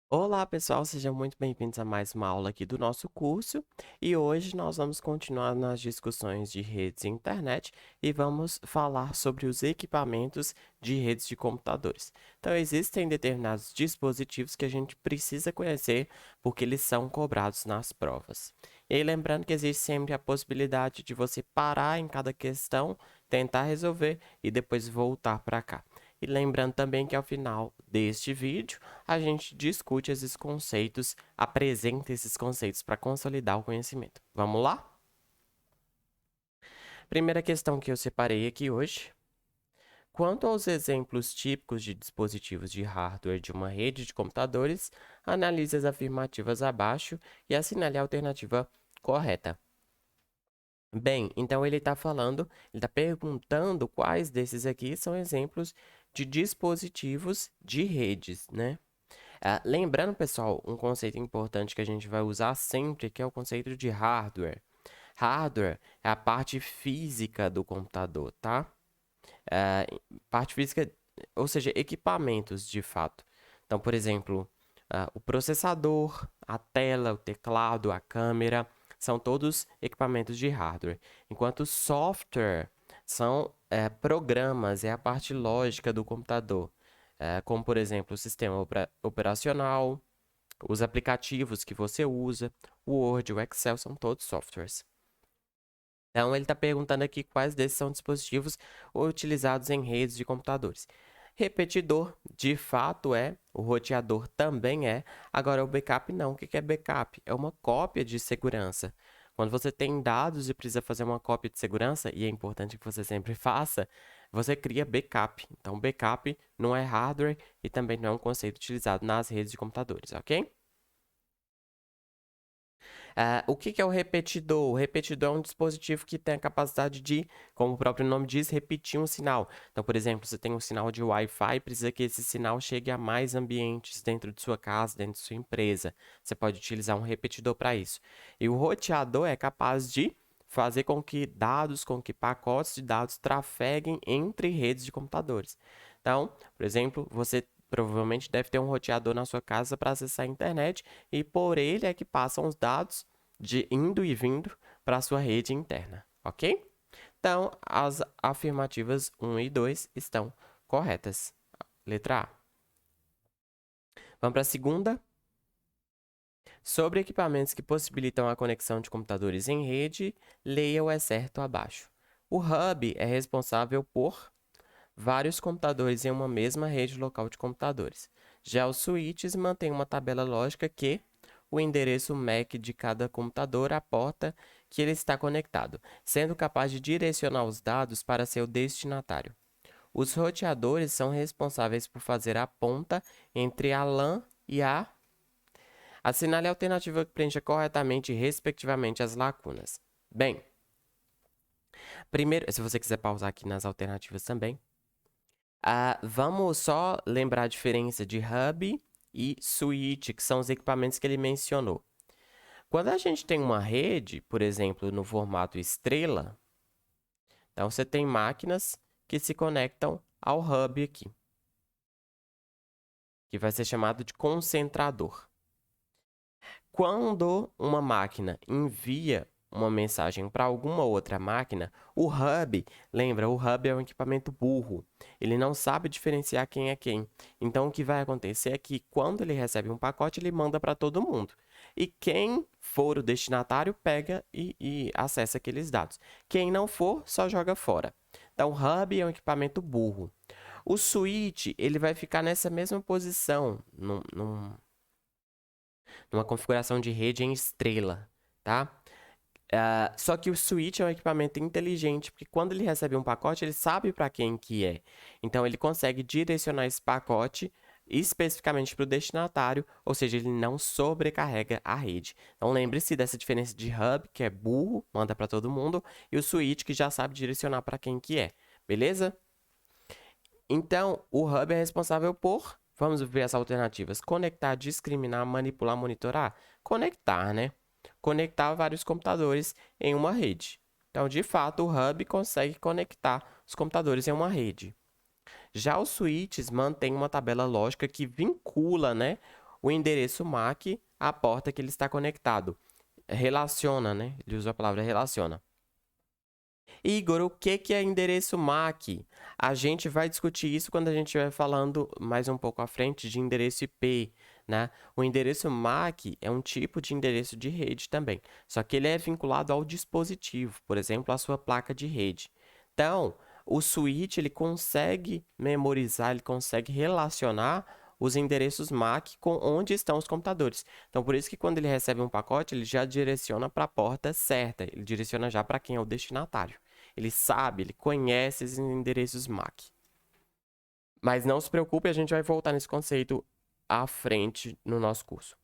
Olá, pessoal, sejam muito bem-vindos a mais uma aula aqui do nosso curso. E hoje nós vamos continuar nas discussões de redes e internet e vamos falar sobre os equipamentos de redes de computadores. Então, existem determinados dispositivos que a gente precisa conhecer porque eles são cobrados nas provas. E aí, lembrando que existe sempre a possibilidade de você parar em cada questão, tentar resolver e depois voltar para cá. E lembrando também que ao final deste vídeo, a gente discute esses conceitos, apresenta esses conceitos para consolidar o conhecimento. Vamos lá? Primeira questão que eu separei aqui hoje. Quanto aos exemplos típicos de dispositivos de hardware de uma rede de computadores, analise as afirmativas abaixo e assinale a alternativa correta. Bem, então ele está perguntando quais desses aqui são exemplos de dispositivos de redes, né? Lembrando, pessoal, um conceito importante que a gente vai usar sempre, que é o conceito de hardware. Hardware é a parte física do computador, tá? Ah, Parte física, ou seja, equipamentos de fato. Então, por exemplo, o processador, a tela, o teclado, a câmera, são todos equipamentos de hardware. Enquanto software são programas, é a parte lógica do computador, como, por exemplo, o sistema operacional, os aplicativos que você usa, o Word, o Excel, são todos softwares. Então, ele está perguntando aqui quais desses são dispositivos utilizados em redes de computadores. Repetidor, de fato, é. O roteador também é. Agora, o backup não. O que é backup? É uma cópia de segurança. Quando você tem dados e precisa fazer uma cópia de segurança, e é importante que você sempre faça, você cria backup. Então, backup não é hardware e também não é um conceito utilizado nas redes de computadores, ok? O que é o repetidor? O repetidor é um dispositivo que tem a capacidade de, como o próprio nome diz, repetir um sinal. Então, por exemplo, você tem um sinal de Wi-Fi, precisa que esse sinal chegue a mais ambientes dentro de sua casa, dentro de sua empresa. Você pode utilizar um repetidor para isso. E o roteador é capaz de fazer com que pacotes de dados trafeguem entre redes de computadores. Então, por exemplo, você provavelmente deve ter um roteador na sua casa para acessar a internet e por ele é que passam os dados de indo e vindo para a sua rede interna, ok? Então, as afirmativas 1 e 2 estão corretas. Letra A. Vamos para a segunda. Sobre equipamentos que possibilitam a conexão de computadores em rede, leia o excerto abaixo. O hub é responsável por vários computadores em uma mesma rede local de computadores. Já os switches mantêm uma tabela lógica que o endereço MAC de cada computador à porta que ele está conectado, sendo capaz de direcionar os dados para seu destinatário. Os roteadores são responsáveis por fazer a ponta entre a LAN e a... Assinale a alternativa que preencha corretamente e respectivamente as lacunas. Bem, primeiro, se você quiser pausar aqui nas alternativas também, vamos só lembrar a diferença de hub e switch, que são os equipamentos que ele mencionou. Quando a gente tem uma rede, por exemplo, no formato estrela, então você tem máquinas que se conectam ao hub aqui, que vai ser chamado de concentrador. Quando uma máquina envia uma mensagem para alguma outra máquina, o hub, lembra, o hub é um equipamento burro. Ele não sabe diferenciar quem é quem. Então, o que vai acontecer é que quando ele recebe um pacote, ele manda para todo mundo. E quem for o destinatário pega e acessa aqueles dados. Quem não for, só joga fora. Então, o hub é um equipamento burro. O switch, ele vai ficar nessa mesma posição, numa configuração de rede em estrela, tá? Só que o switch é um equipamento inteligente, porque quando ele recebe um pacote, ele sabe para quem que é. Então, ele consegue direcionar esse pacote especificamente para o destinatário, ou seja, ele não sobrecarrega a rede. Então, lembre-se dessa diferença de hub, que é burro, manda para todo mundo, e o switch, que já sabe direcionar para quem que é. Beleza? Então, o hub é responsável por, vamos ver as alternativas, conectar, discriminar, manipular, monitorar. Conectar, né? Conectar vários computadores em uma rede. Então, de fato, o hub consegue conectar os computadores em uma rede. Já os switches mantêm uma tabela lógica que vincula, né, o endereço MAC à porta que ele está conectado. Relaciona, né? Ele usa a palavra relaciona. Igor, o que é endereço MAC? A gente vai discutir isso quando a gente estiver falando mais um pouco à frente de endereço IP, né? O endereço MAC é um tipo de endereço de rede também, só que ele é vinculado ao dispositivo, por exemplo, à sua placa de rede. Então, o switch ele consegue memorizar, ele consegue relacionar os endereços MAC com onde estão os computadores. Então, por isso que quando ele recebe um pacote, ele já direciona para a porta certa, ele direciona já para quem é o destinatário. Ele sabe, ele conhece esses endereços MAC. Mas não se preocupe, a gente vai voltar nesse conceito à frente no nosso curso.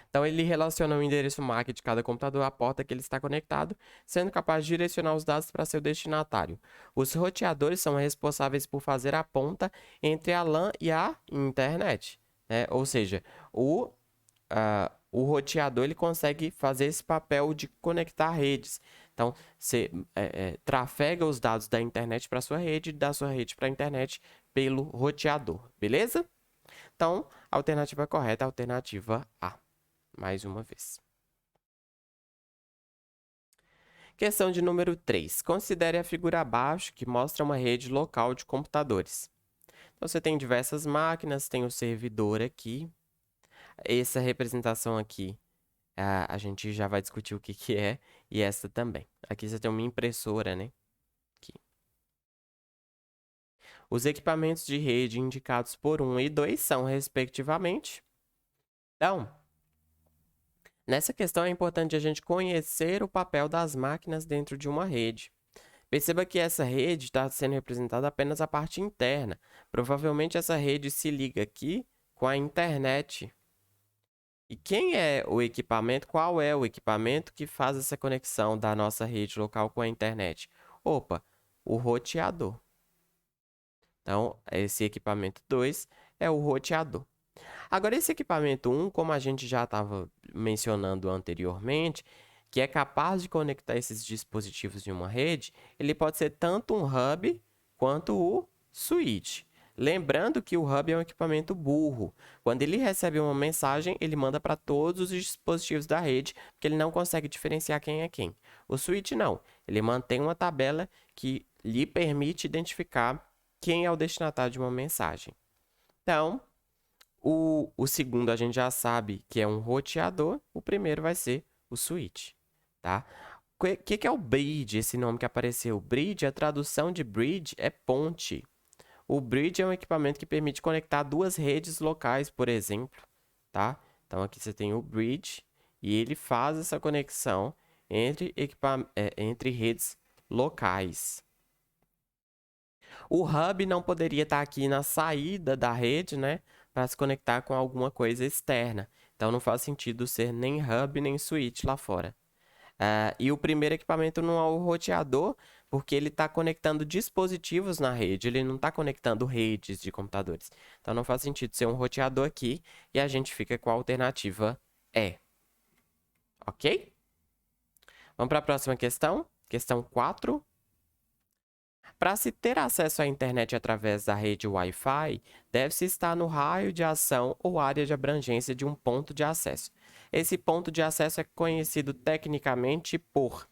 Então, ele relaciona o endereço MAC de cada computador à porta que ele está conectado, sendo capaz de direcionar os dados para seu destinatário. Os roteadores são responsáveis por fazer a ponta entre a LAN e a internet, né? Ou seja, o roteador ele consegue fazer esse papel de conectar redes. Então, você trafega os dados da internet para a sua rede, da sua rede para a internet pelo roteador, beleza? Então, a alternativa correta é a alternativa A, mais uma vez. Questão de número 3. Considere a figura abaixo que mostra uma rede local de computadores. Então, você tem diversas máquinas, tem o servidor aqui. Essa representação aqui a gente já vai discutir o que é, e essa também. Aqui você tem uma impressora, né? Aqui. Os equipamentos de rede indicados por 1 e 2 são, respectivamente. Então, nessa questão é importante a gente conhecer o papel das máquinas dentro de uma rede. Perceba que essa rede está sendo representada apenas a parte interna. Provavelmente essa rede se liga aqui com a internet. E quem é o equipamento? Qual é o equipamento que faz essa conexão da nossa rede local com a internet? Opa, o roteador. Então, esse equipamento 2 é o roteador. Agora, esse equipamento 1, como a gente já estava mencionando anteriormente, que é capaz de conectar esses dispositivos de uma rede, ele pode ser tanto um hub quanto o switch. Lembrando que o hub é um equipamento burro. Quando ele recebe uma mensagem, ele manda para todos os dispositivos da rede, porque ele não consegue diferenciar quem é quem. O switch não. Ele mantém uma tabela que lhe permite identificar quem é o destinatário de uma mensagem. Então, o segundo a gente já sabe que é um roteador, o primeiro vai ser o switch, tá? O que é o bridge, esse nome que apareceu? Bridge, a tradução de bridge é ponte. O bridge é um equipamento que permite conectar duas redes locais, por exemplo, tá? Então, aqui você tem o bridge e ele faz essa conexão entre redes locais. O hub não poderia estar aqui na saída da rede, né? Para se conectar com alguma coisa externa. Então, não faz sentido ser nem hub nem switch lá fora. E o primeiro equipamento não é o roteador, porque ele está conectando dispositivos na rede, ele não está conectando redes de computadores. Então, não faz sentido ser um roteador aqui, e a gente fica com a alternativa E. Ok? Vamos para a próxima questão. Questão 4. Para se ter acesso à internet através da rede Wi-Fi, deve-se estar no raio de ação ou área de abrangência de um ponto de acesso. Esse ponto de acesso é conhecido tecnicamente por...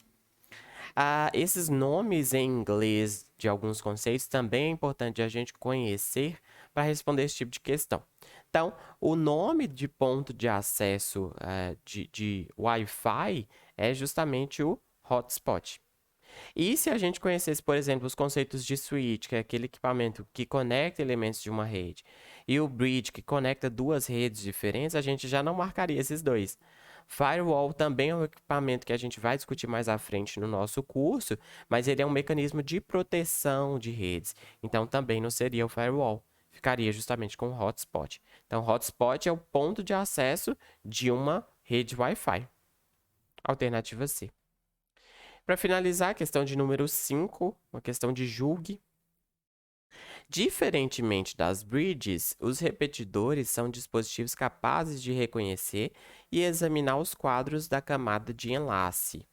esses nomes em inglês de alguns conceitos também é importante a gente conhecer para responder esse tipo de questão. Então, o nome de ponto de acesso de Wi-Fi é justamente o hotspot. E se a gente conhecesse, por exemplo, os conceitos de switch, que é aquele equipamento que conecta elementos de uma rede, e o bridge, que conecta duas redes diferentes, a gente já não marcaria esses dois. Firewall também é um equipamento que a gente vai discutir mais à frente no nosso curso, mas ele é um mecanismo de proteção de redes. Então, também não seria o firewall. Ficaria justamente com o hotspot. Então, hotspot é o ponto de acesso de uma rede Wi-Fi. Alternativa C. Para finalizar, a questão de número 5, uma questão de julgue. Diferentemente das bridges, os repetidores são dispositivos capazes de reconhecer e examinar os quadros da camada de enlace.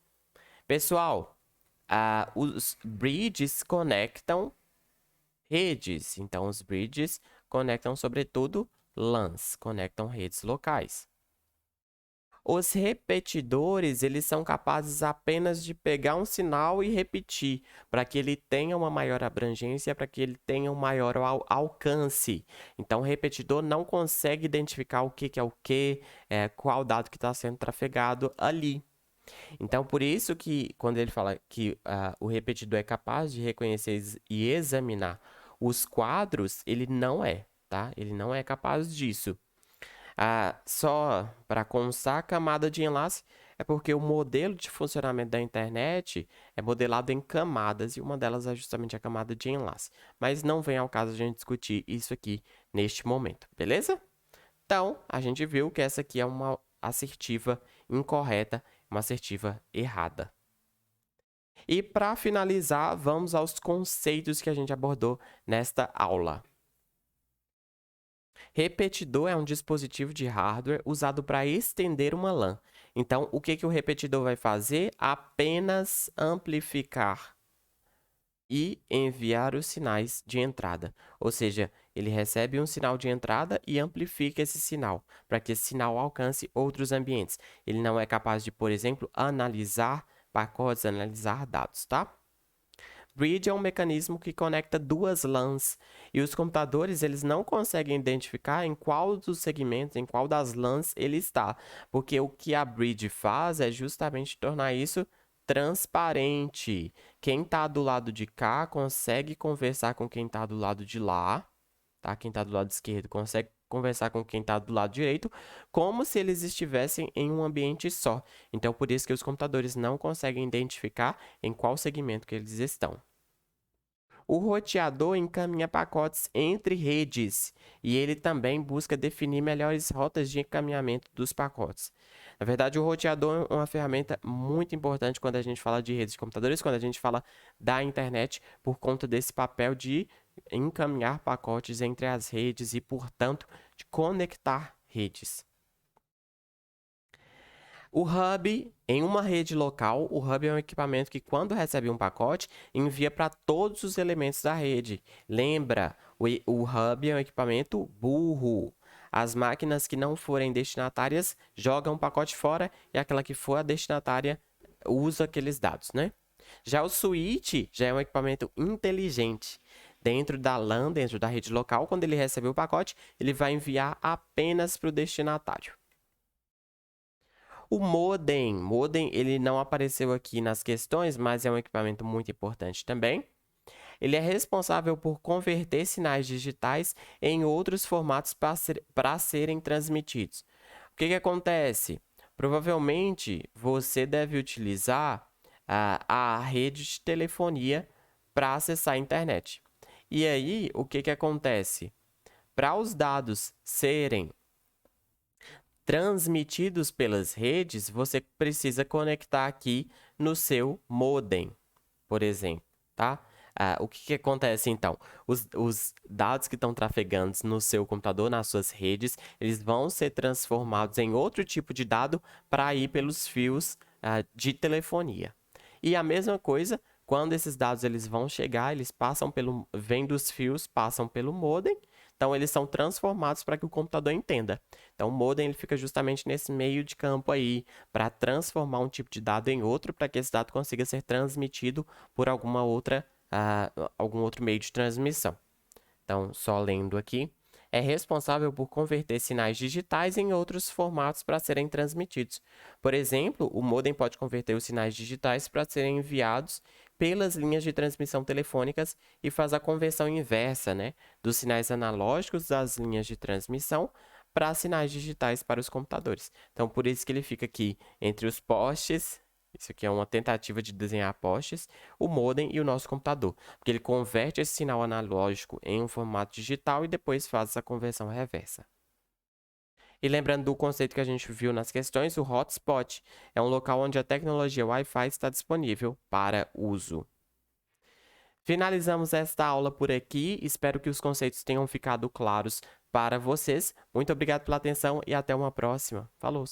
Pessoal, os bridges conectam redes, então os bridges conectam sobretudo LANs, conectam redes locais. Os repetidores, eles são capazes apenas de pegar um sinal e repetir, para que ele tenha uma maior abrangência, para que ele tenha um maior alcance. Então, o repetidor não consegue identificar o que é o que, qual dado que está sendo trafegado ali. Então, por isso que quando ele fala que o repetidor é capaz de reconhecer e examinar os quadros, ele não é, tá? Ele não é capaz disso. Só para constar, a camada de enlace é porque o modelo de funcionamento da internet é modelado em camadas e uma delas é justamente a camada de enlace. Mas não vem ao caso a gente discutir isso aqui neste momento, beleza? Então, a gente viu que essa aqui é uma assertiva incorreta, uma assertiva errada. E para finalizar, vamos aos conceitos que a gente abordou nesta aula. Repetidor é um dispositivo de hardware usado para estender uma LAN. Então, o que o repetidor vai fazer? Apenas amplificar e enviar os sinais de entrada. Ou seja, ele recebe um sinal de entrada e amplifica esse sinal, para que esse sinal alcance outros ambientes. Ele não é capaz de, por exemplo, analisar pacotes, analisar dados, tá? Bridge é um mecanismo que conecta duas LANs e os computadores eles não conseguem identificar em qual dos segmentos, em qual das LANs ele está, porque o que a bridge faz é justamente tornar isso transparente. Quem está do lado de cá consegue conversar com quem está do lado de lá, tá? Quem está do lado esquerdo consegue conversar com quem está do lado direito, como se eles estivessem em um ambiente só. Então, por isso que os computadores não conseguem identificar em qual segmento que eles estão. O roteador encaminha pacotes entre redes e ele também busca definir melhores rotas de encaminhamento dos pacotes. Na verdade, o roteador é uma ferramenta muito importante quando a gente fala de redes de computadores, quando a gente fala da internet, por conta desse papel de encaminhar pacotes entre as redes e, portanto, de conectar redes. O hub, em uma rede local, o hub é um equipamento que, quando recebe um pacote, envia para todos os elementos da rede. Lembra, o hub é um equipamento burro. As máquinas que não forem destinatárias jogam o pacote fora e aquela que for a destinatária usa aqueles dados, né? Já o switch já é um equipamento inteligente. Dentro da LAN, dentro da rede local, quando ele recebe o pacote, ele vai enviar apenas para o destinatário. O modem, ele não apareceu aqui nas questões, mas é um equipamento muito importante também. Ele é responsável por converter sinais digitais em outros formatos para serem transmitidos. O que acontece? Provavelmente você deve utilizar a rede de telefonia para acessar a internet. E aí, o que acontece? Para os dados serem transmitidos pelas redes, você precisa conectar aqui no seu modem, por exemplo, tá? O que acontece então? Os dados que estão trafegando no seu computador, nas suas redes, eles vão ser transformados em outro tipo de dado para ir pelos fios de telefonia. E a mesma coisa, quando esses dados eles vão chegar, eles vêm dos fios, passam pelo modem, então eles são transformados para que o computador entenda. Então o modem ele fica justamente nesse meio de campo aí, para transformar um tipo de dado em outro, para que esse dado consiga ser transmitido por algum outro meio de transmissão. Então, só lendo aqui, é responsável por converter sinais digitais em outros formatos para serem transmitidos. Por exemplo, o modem pode converter os sinais digitais para serem enviados pelas linhas de transmissão telefônicas e faz a conversão inversa, né, dos sinais analógicos das linhas de transmissão para sinais digitais para os computadores. Então, por isso que ele fica aqui entre os postes. Isso aqui é uma tentativa de desenhar postes, o modem e o nosso computador, porque ele converte esse sinal analógico em um formato digital e depois faz essa conversão reversa. E lembrando do conceito que a gente viu nas questões, o hotspot é um local onde a tecnologia Wi-Fi está disponível para uso. Finalizamos esta aula por aqui, espero que os conceitos tenham ficado claros para vocês. Muito obrigado pela atenção e até uma próxima. Falou!